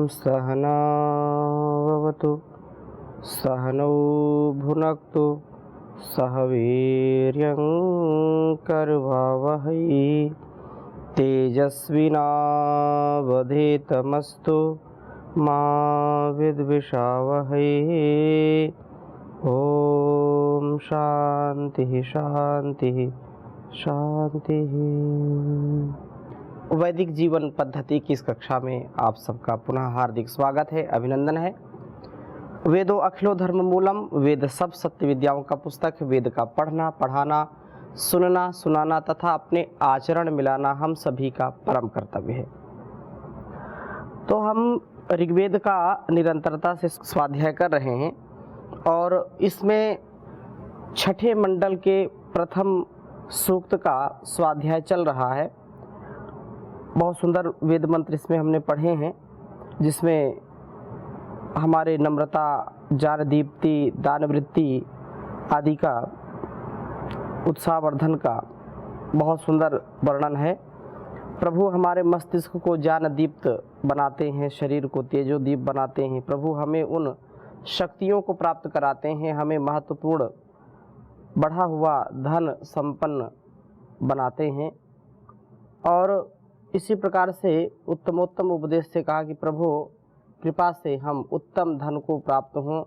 सहना भवतु सहनौ भुनक्तु सह वीर्यं करवावहै तेजस्विनावधीतमस्तु मा विद्विषावहै। ओम शांति शांति शांति। वैदिक जीवन पद्धति की इस कक्षा में आप सबका पुनः हार्दिक स्वागत है, अभिनंदन है। वेदो अखिलो धर्म मूलम, वेद सब सत्य विद्याओं का पुस्तक। वेद का पढ़ना, पढ़ाना, सुनना, सुनाना तथा अपने आचरण मिलाना हम सभी का परम कर्तव्य है। तो हम ऋग्वेद का निरंतरता से स्वाध्याय कर रहे हैं और इसमें छठे मंडल के प्रथम सूक्त का स्वाध्याय चल रहा है। बहुत सुंदर वेद मंत्र इसमें हमने पढ़े हैं, जिसमें हमारे नम्रता, ज्ञान दीप्ति, दान वृत्ति आदि का, उत्साहवर्धन का बहुत सुंदर वर्णन है। प्रभु हमारे मस्तिष्क को ज्ञान दीप्त बनाते हैं, शरीर को तेजोदीप बनाते हैं। प्रभु हमें उन शक्तियों को प्राप्त कराते हैं, हमें महत्वपूर्ण बढ़ा हुआ धन संपन्न बनाते हैं। और इसी प्रकार से उत्तमोत्तम उपदेश से कहा कि प्रभु कृपा से हम उत्तम धन को प्राप्त हों,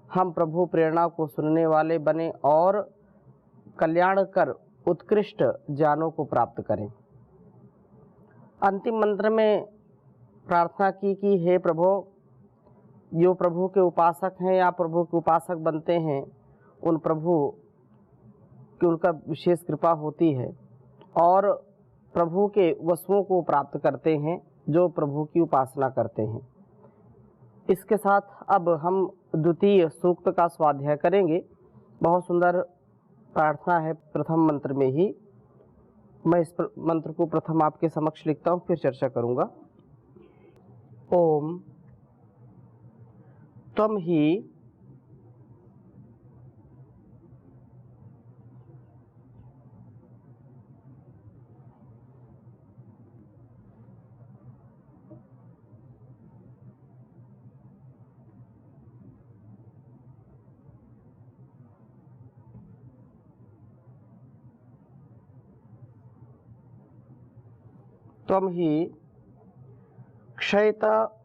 हम प्रभु प्रेरणा को सुनने वाले बने और कल्याण कर उत्कृष्ट ज्ञानों को प्राप्त करें। अंतिम मंत्र में प्रार्थना की कि हे प्रभु, जो प्रभु के उपासक हैं या प्रभु के उपासक बनते हैं, उन प्रभु की उनका विशेष कृपा होती है और प्रभु के वस्तुओं को प्राप्त करते हैं जो प्रभु की उपासना करते हैं। इसके साथ अब हम द्वितीय सूक्त का स्वाध्याय करेंगे। बहुत सुंदर प्रार्थना है प्रथम मंत्र में ही। मैं इस मंत्र को प्रथम आपके समक्ष लिखता हूँ, फिर चर्चा करूँगा। ओम त्वं ही त्वं ही क्षयितवद्यश्वग्ने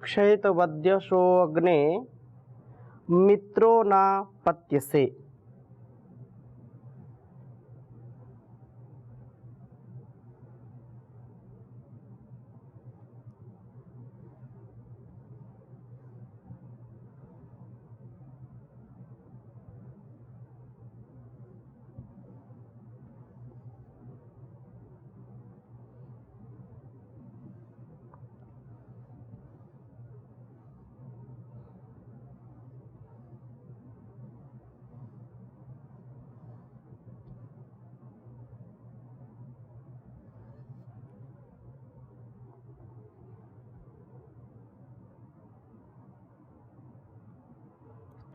क्षयितवद्यशोऽग्ने मित्रो न पत्यसे।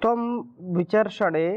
त्वं विचर्षणे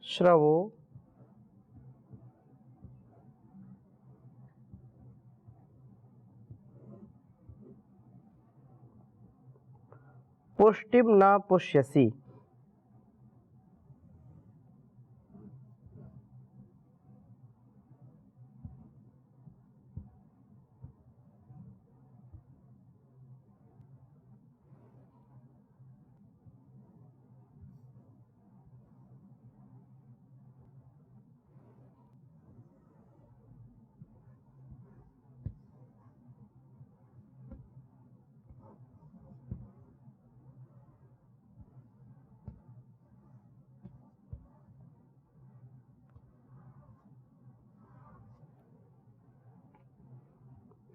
श्रवो पुष्टिम न पुष्यसि।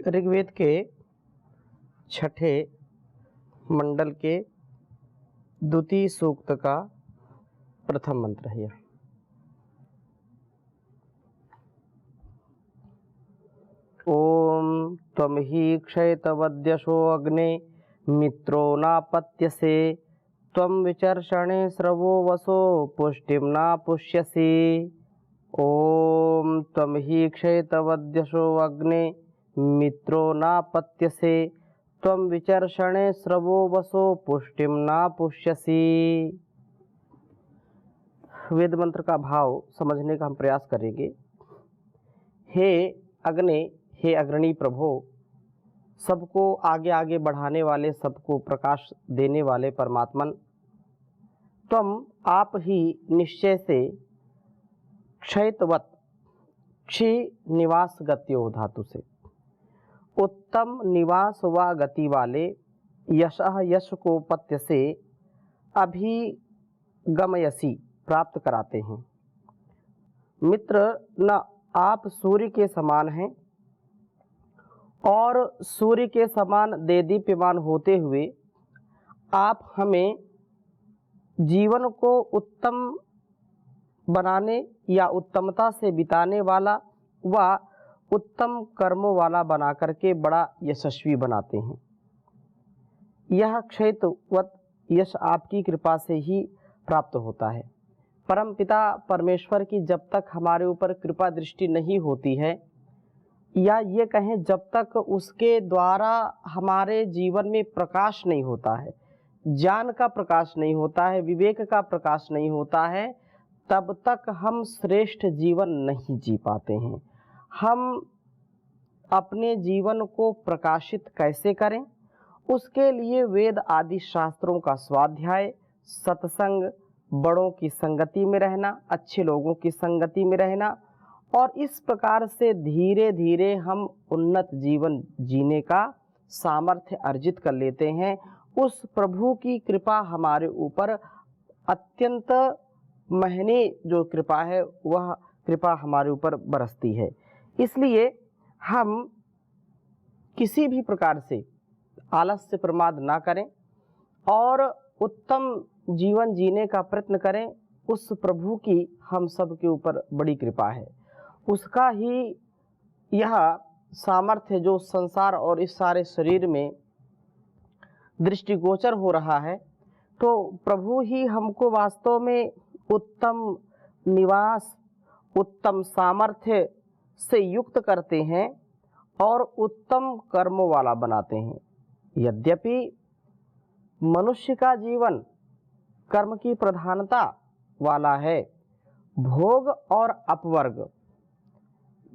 ऋग्वेद के छठे मंडल के द्वितीय सूक्त का प्रथम मंत्र है। ओम त्वं हि क्षयतवद्यशो अग्ने मित्रो नापत्यसे त्वं विचर्षणे स्रवो वसो पुष्टिं न पुष्यसि। ओम त्वं हि क्षयतवद्यशो अग्ने मित्रो नापत्यसे त्वं विचर्षणे स्रवो वसो पुष्टिं न पुष्यसि। वेद मंत्र का भाव समझने का हम प्रयास करेंगे। हे अग्नि, हे अग्रणी प्रभो, सबको आगे आगे बढ़ाने वाले, सबको प्रकाश देने वाले परमात्मन, तुम आप ही निश्चय से क्षयतवत्, क्षि निवास गत्यो धातु से उत्तम निवास व गति वाले यशः यश को पत्य से अभिगमयसी प्राप्त कराते हैं। मित्र, न आप सूर्य के समान हैं और सूर्य के समान देदीप्यमान होते हुए आप हमें जीवन को उत्तम बनाने या उत्तमता से बिताने वाला व उत्तम कर्मों वाला बना करके बड़ा यशस्वी बनाते हैं। यह क्षयतवत् यश आपकी कृपा से ही प्राप्त होता है। परम पिता परमेश्वर की जब तक हमारे ऊपर कृपा दृष्टि नहीं होती है, या ये कहें जब तक उसके द्वारा हमारे जीवन में प्रकाश नहीं होता है, ज्ञान का प्रकाश नहीं होता है, विवेक का प्रकाश नहीं होता है, तब तक हम श्रेष्ठ जीवन नहीं जी पाते हैं। हम अपने जीवन को प्रकाशित कैसे करें, उसके लिए वेद आदि शास्त्रों का स्वाध्याय, सत्संग, बड़ों की संगति में रहना, अच्छे लोगों की संगति में रहना, और इस प्रकार से धीरे धीरे हम उन्नत जीवन जीने का सामर्थ्य अर्जित कर लेते हैं। उस प्रभु की कृपा हमारे ऊपर अत्यंत महनी जो कृपा है, वह कृपा हमारे ऊपर बरसती है। इसलिए हम किसी भी प्रकार से आलस्य प्रमाद ना करें और उत्तम जीवन जीने का प्रयत्न करें। उस प्रभु की हम सब के ऊपर बड़ी कृपा है, उसका ही यह सामर्थ्य जो संसार और इस सारे शरीर में दृष्टिगोचर हो रहा है, तो प्रभु ही हमको वास्तव में उत्तम निवास, उत्तम सामर्थ्य से युक्त करते हैं और उत्तम कर्मों वाला बनाते हैं। यद्यपि मनुष्य का जीवन कर्म की प्रधानता वाला है, भोग और अपवर्ग,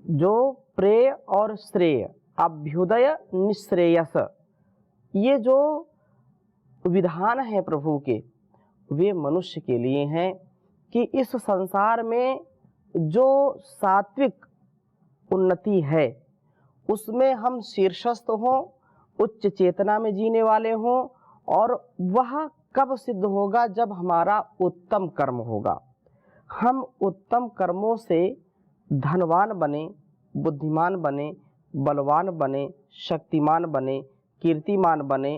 जो प्रेय और श्रेय, अभ्युदय निश्रेयस, ये जो विधान है प्रभु के, वे मनुष्य के लिए हैं कि इस संसार में जो सात्विक उन्नति है उसमें हम शीर्षस्थ हों, उच्च चेतना में जीने वाले हों, और वह कब सिद्ध होगा? जब हमारा उत्तम कर्म होगा। हम उत्तम कर्मों से धनवान बने, बुद्धिमान बने, बलवान बने, शक्तिमान बने, कीर्तिमान बने,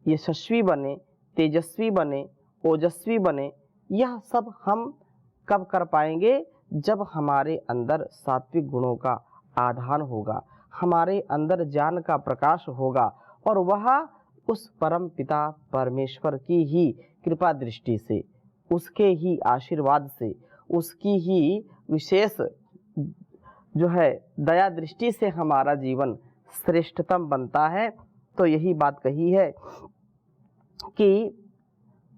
यशस्वी बने, तेजस्वी बने, ओजस्वी बने, यह सब हम कब कर पाएंगे? जब हमारे अंदर सात्विक गुणों का आधान होगा, हमारे अंदर ज्ञान का प्रकाश होगा, और वह उस परम पिता परमेश्वर की ही कृपा दृष्टि से, उसके ही आशीर्वाद से, उसकी ही विशेष जो है दया दृष्टि से हमारा जीवन श्रेष्ठतम बनता है। तो यही बात कही है कि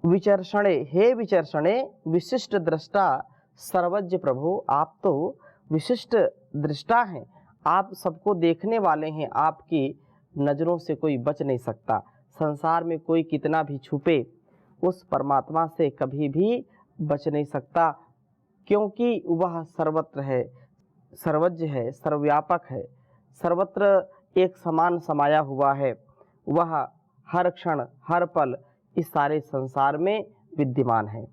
विचर्षणे, हे विचर्षणे विशिष्ट दृष्टा सर्वज्ञ प्रभु, आप तो विशिष्ट दृष्टा हैं, आप सबको देखने वाले हैं, आपकी नज़रों से कोई बच नहीं सकता। संसार में कोई कितना भी छुपे उस परमात्मा से कभी भी बच नहीं सकता, क्योंकि वह सर्वत्र है, सर्वज्ञ है, सर्वव्यापक है, सर्वत्र एक समान समाया हुआ है। वह हर क्षण हर पल इस सारे संसार में विद्यमान है।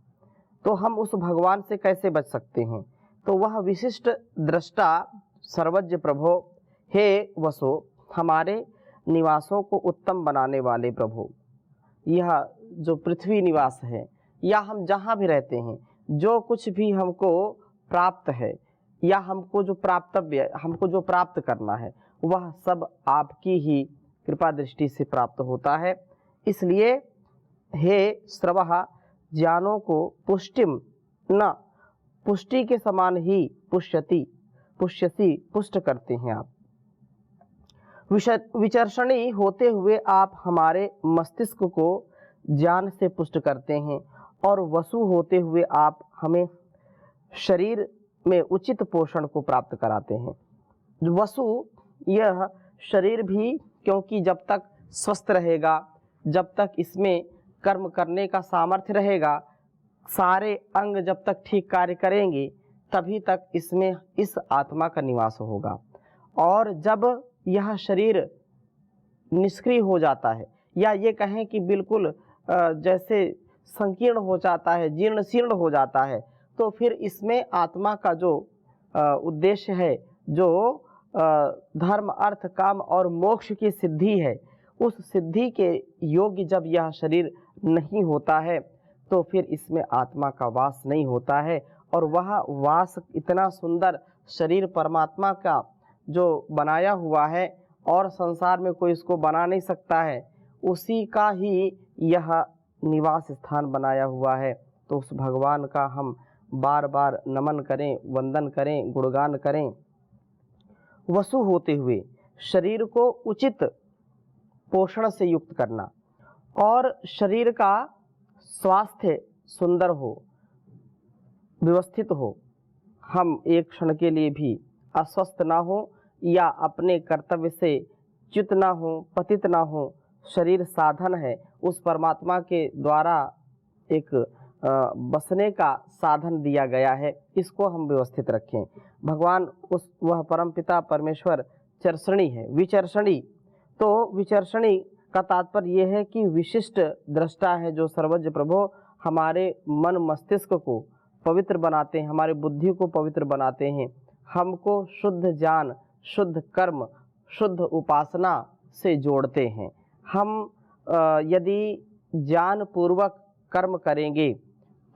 तो हम उस भगवान से कैसे बच सकते हैं? तो वह विशिष्ट दृष्टा सर्वज्ञ प्रभो, हे वसो, हमारे निवासों को उत्तम बनाने वाले प्रभु, यह जो पृथ्वी निवास है या हम जहाँ भी रहते हैं, जो कुछ भी हमको प्राप्त है या हमको जो प्राप्तव्य, हमको जो प्राप्त करना है, वह सब आपकी ही कृपा दृष्टि से प्राप्त होता है। इसलिए हे श्रवः, ज्ञानों को पुष्टिम न, पुष्टि के समान ही पुष्यति, पुष्यसी, पुष्ट करते हैं आप। विचर्षणी होते हुए आप हमारे मस्तिष्क को ज्ञान से पुष्ट करते हैं, और वसु होते हुए आप हमें शरीर में उचित पोषण को प्राप्त कराते हैं। वसु यह शरीर भी, क्योंकि जब तक स्वस्थ रहेगा, जब तक इसमें कर्म करने का सामर्थ्य रहेगा, सारे अंग जब तक ठीक कार्य करेंगे, तभी तक इसमें इस आत्मा का निवास होगा। और जब यह शरीर निष्क्रिय हो जाता है, या ये कहें कि बिल्कुल जैसे संकीर्ण हो जाता है, जीर्ण शीर्ण हो जाता है, तो फिर इसमें आत्मा का जो उद्देश्य है, जो धर्म अर्थ काम और मोक्ष की सिद्धि है, उस सिद्धि के योग्य जब यह शरीर नहीं होता है, तो फिर इसमें आत्मा का वास नहीं होता है। और वह वास इतना सुंदर शरीर परमात्मा का जो बनाया हुआ है, और संसार में कोई इसको बना नहीं सकता है, उसी का ही यह निवास स्थान बनाया हुआ है। तो उस भगवान का हम बार बार नमन करें, वंदन करें, गुणगान करें। वसु होते हुए शरीर को उचित पोषण से युक्त करना, और शरीर का स्वास्थ्य सुंदर हो, व्यवस्थित हो, हम एक क्षण के लिए भी अस्वस्थ ना हो या अपने कर्तव्य से च्युत ना हो, पतित ना हो। शरीर साधन है, उस परमात्मा के द्वारा एक बसने का साधन दिया गया है, इसको हम व्यवस्थित रखें। भगवान वह परमपिता परमेश्वर चर्षणी है, विचर्षणी। तो विचर्षणी का तात्पर्य यह है कि विशिष्ट दृष्टा है, जो सर्वज्ञ प्रभु हमारे मन मस्तिष्क को पवित्र बनाते हैं, हमारे बुद्धि को पवित्र बनाते हैं, हमको शुद्ध ज्ञान, शुद्ध कर्म, शुद्ध उपासना से जोड़ते हैं। हम यदि ज्ञान पूर्वक कर्म करेंगे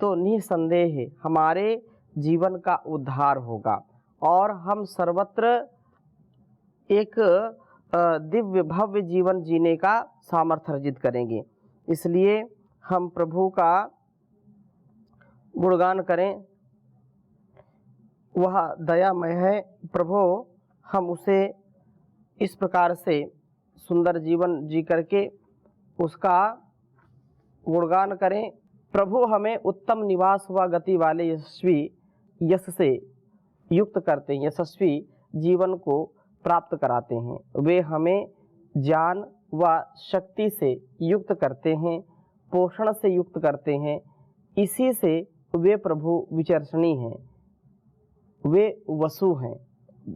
तो निसंदेह हमारे जीवन का उद्धार होगा, और हम सर्वत्र एक दिव्य भव्य जीवन जीने का सामर्थ्य अर्जित करेंगे। इसलिए हम प्रभु का गुणगान करें। वह दयामय है प्रभु, हम उसे इस प्रकार से सुंदर जीवन जी करके उसका गुणगान करें। प्रभु हमें उत्तम निवास व गति वाले यशस्वी यश से युक्त करते हैं, यशस्वी जीवन को प्राप्त कराते हैं। वे हमें ज्ञान व शक्ति से युक्त करते हैं, पोषण से युक्त करते हैं। इसी से वे प्रभु विचर्षणी हैं, वे वसु हैं,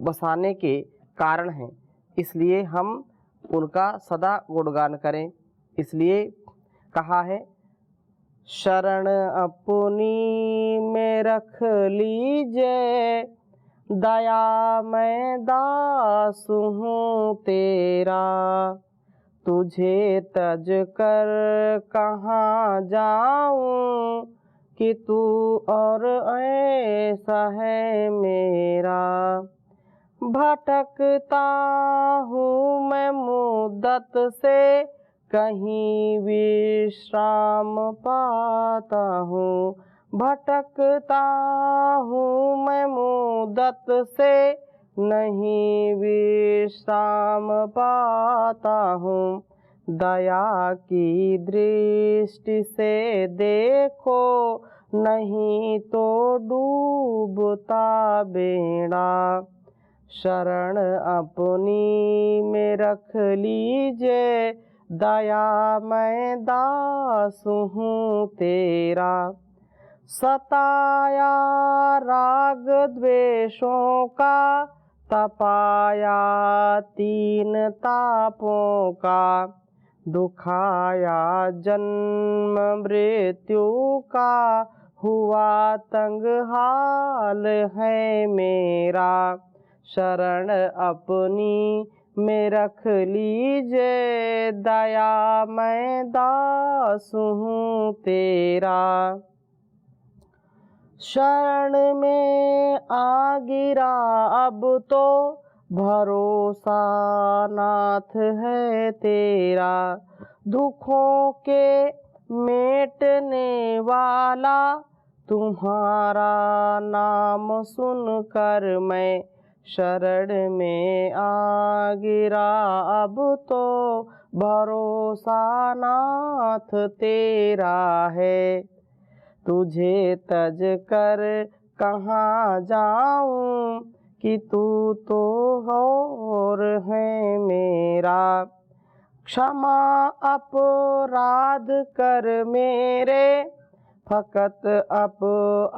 बसाने के कारण हैं। इसलिए हम उनका सदा गुणगान करें। इसलिए कहा है, शरण अपनी में रख लीजिए, दया मैं दास हूँ तेरा, तुझे तज कर कहाँ जाऊँ, कि तू और ऐसा है मेरा। भटकता हूँ मैं मुद्दत से, कहीं विश्राम पाता हूँ। भटकता हूँ मैं मुद्दत से, नहीं विश्राम पाता हूँ। दया की दृष्टि से देखो, नहीं तो डूबता बेड़ा। शरण अपनी में रख लीजिए, दया मैं दास हूँ तेरा। सताया राग द्वेषों का, तपाया तीन तापों का। दुखाया जन्म मृत्यु का, हुआ तंग हाल है मेरा। शरण अपनी में रख लीजिए, दया मैं दास हूँ तेरा। शरण में आ गिरा अब तो, भरोसा नाथ है तेरा। दुखों के मेटने वाला, तुम्हारा नाम सुनकर मैं शरण में आ गिरा अब तो, भरोसा नाथ तेरा है। तुझे तज कर कहाँ जाऊं, कि तू तो और है मेरा। क्षमा अपराध कर मेरे, फकत अप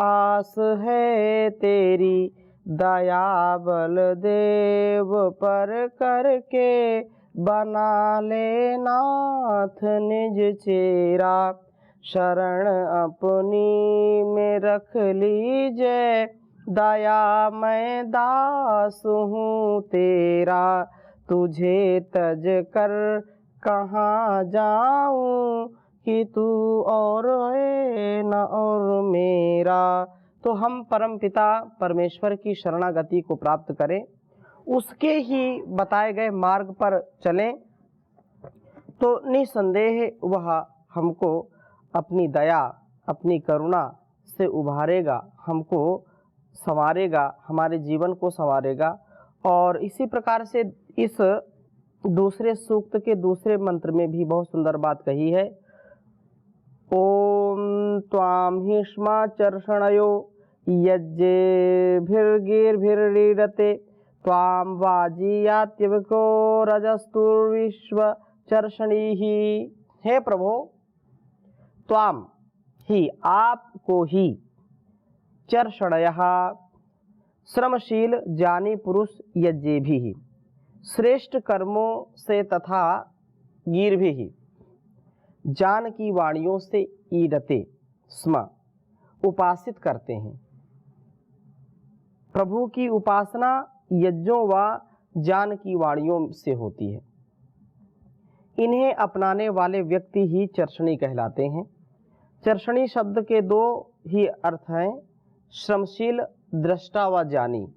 आस है तेरी। दया बल देव पर करके, बना ले नाथ निज चेरा। शरण अपनी में रख लीजिए, दया मैं दास हूँ तेरा। तुझे तज कर कहाँ जाऊं, कि तू और है न और मेरा। तो हम परम पिता परमेश्वर की शरणागति को प्राप्त करें, उसके ही बताए गए मार्ग पर चलें, तो निसंदेह वह हमको अपनी दया, अपनी करुणा से उभारेगा, हमको संवारेगा, हमारे जीवन को संवारेगा। और इसी प्रकार से इस दूसरे सूक्त के दूसरे मंत्र में भी बहुत सुंदर बात कही है। ओम त्वाम हिष्माचर्षणयो यज्ञेभिर्गीर्भिरीडते, त्वाम वाजीयात्यविको रजस्तुर्विश्व चर्षणीः। हे प्रभो, त्वाम ही, आपको ही, चर्षणयः श्रमशील ज्ञानी पुरुष, यज्ञेभिः श्रेष्ठ कर्मों से तथा गीर्भिः जान की वाणियों से, ईडते स्म उपासित करते हैं। प्रभु की उपासना यज्ञों व जान की वाणियों से होती है। इन्हें अपनाने वाले व्यक्ति ही चर्षणी कहलाते हैं। चर्षणी शब्द के दो ही अर्थ हैं, श्रमशील, दृष्टा व ज्ञानी।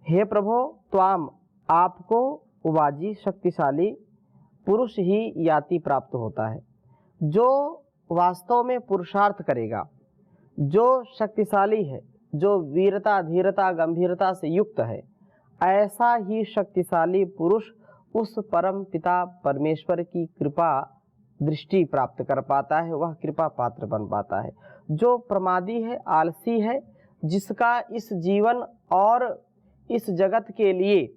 हे प्रभु, त्वाम आपको, वाजी शक्तिशाली पुरुष ही याति प्राप्त होता है। जो वास्तव में पुरुषार्थ करेगा, जो शक्तिशाली है, जो वीरता, धीरता, गंभीरता से युक्त है, ऐसा ही शक्तिशाली पुरुष उस परम पिता परमेश्वर की कृपा दृष्टि प्राप्त कर पाता है, वह कृपा पात्र बन पाता है। जो प्रमादी है, आलसी है, जिसका इस जीवन और इस जगत के लिए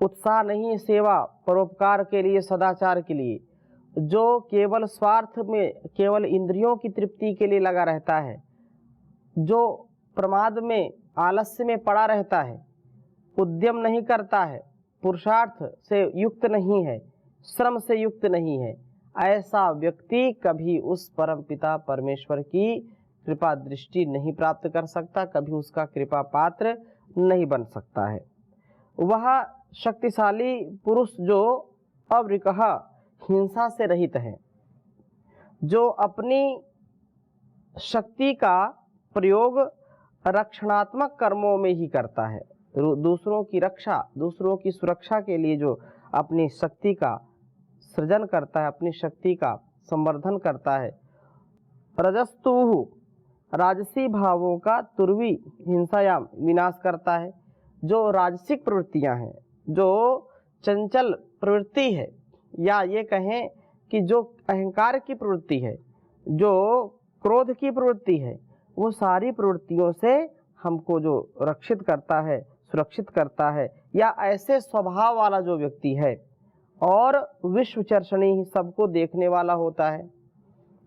उत्साह नहीं, सेवा परोपकार के लिए, सदाचार के लिए, जो केवल स्वार्थ में, केवल इंद्रियों की तृप्ति के लिए लगा रहता है, जो प्रमाद में, आलस्य में पड़ा रहता है, उद्यम नहीं करता है, पुरुषार्थ से युक्त नहीं है, श्रम से युक्त नहीं है, ऐसा व्यक्ति कभी उस परम पिता परमेश्वर की कृपा दृष्टि नहीं प्राप्त कर सकता, कभी उसका कृपा पात्र नहीं बन सकता है। वह शक्तिशाली पुरुष जो अवृकः हिंसा से रहित है, जो अपनी शक्ति का प्रयोग रक्षणात्मक कर्मों में ही करता है, दूसरों की रक्षा, दूसरों की सुरक्षा के लिए जो अपनी शक्ति का सृजन करता है, अपनी शक्ति का संवर्धन करता है। रजस्तुः राजसी भावों का तुर्वी हिंसायाम विनाश करता है। जो राजसिक प्रवृत्तियां हैं, जो चंचल प्रवृत्ति है, या ये कहें कि जो अहंकार की प्रवृत्ति है, जो क्रोध की प्रवृत्ति है, वो सारी प्रवृत्तियों से हमको जो रक्षित करता है, सुरक्षित करता है, या ऐसे स्वभाव वाला जो व्यक्ति है और विश्व चर्षणी ही सबको देखने वाला होता है,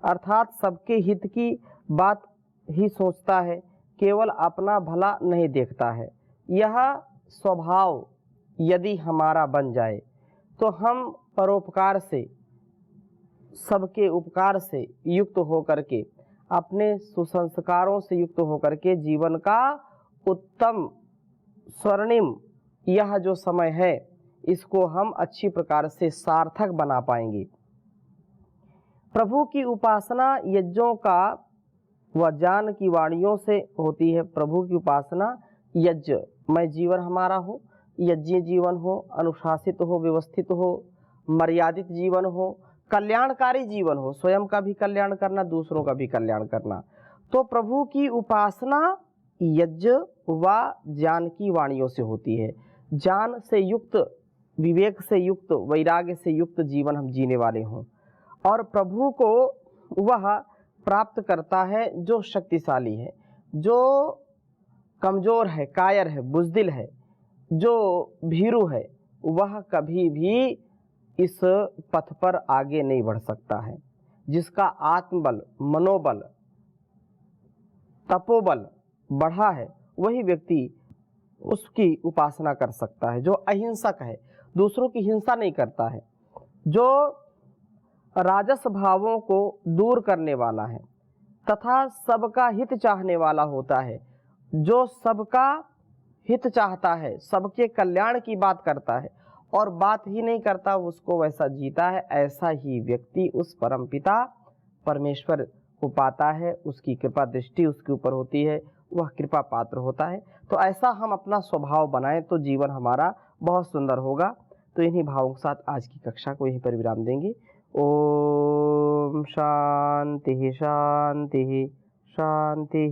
अर्थात सबके हित की बात ही सोचता है, केवल अपना भला नहीं देखता है। यह स्वभाव यदि हमारा बन जाए तो हम परोपकार से, सबके उपकार से युक्त होकर के, अपने सुसंस्कारों से युक्त होकर के जीवन का उत्तम स्वर्णिम यह जो समय है, इसको हम अच्छी प्रकार से सार्थक बना पाएंगे। प्रभु की उपासना यज्ञों का व ज्ञान की वाणियों से होती है। प्रभु की उपासना यज्ञमय जीवन हमारा हो, यज्ञीय जीवन हो, अनुशासित हो, व्यवस्थित हो, मर्यादित जीवन हो, कल्याणकारी जीवन हो, स्वयं का भी कल्याण करना, दूसरों का भी कल्याण करना। तो प्रभु की उपासना यज्ञ व ज्ञान की वाणियों से होती है। ज्ञान से युक्त, विवेक से युक्त, वैराग्य से युक्त जीवन हम जीने वाले हों, और प्रभु को वह प्राप्त करता है जो शक्तिशाली है, जो कमजोर है, कायर है, बुजदिल है, जो भीरू है, वह कभी भी इस पथ पर आगे नहीं बढ़ सकता है। जिसका आत्मबल, मनोबल, तपोबल बढ़ा है, वही व्यक्ति उसकी उपासना कर सकता है। जो अहिंसक है, दूसरों की हिंसा नहीं करता है, जो राजस भावों को दूर करने वाला है तथा सबका हित चाहने वाला होता है, जो सबका हित चाहता है, सबके कल्याण की बात करता है और बात ही नहीं करता उसको वैसा जीता है, ऐसा ही व्यक्ति उस परमपिता परमेश्वर को पाता है। उसकी कृपा दृष्टि उसके ऊपर होती है, वह कृपा पात्र होता है। तो ऐसा हम अपना स्वभाव बनाएं तो जीवन हमारा बहुत सुंदर होगा। तो इन्हीं भावों के साथ आज की कक्षा को यहीं पर विराम देंगे। ओम शांति शांति शांति।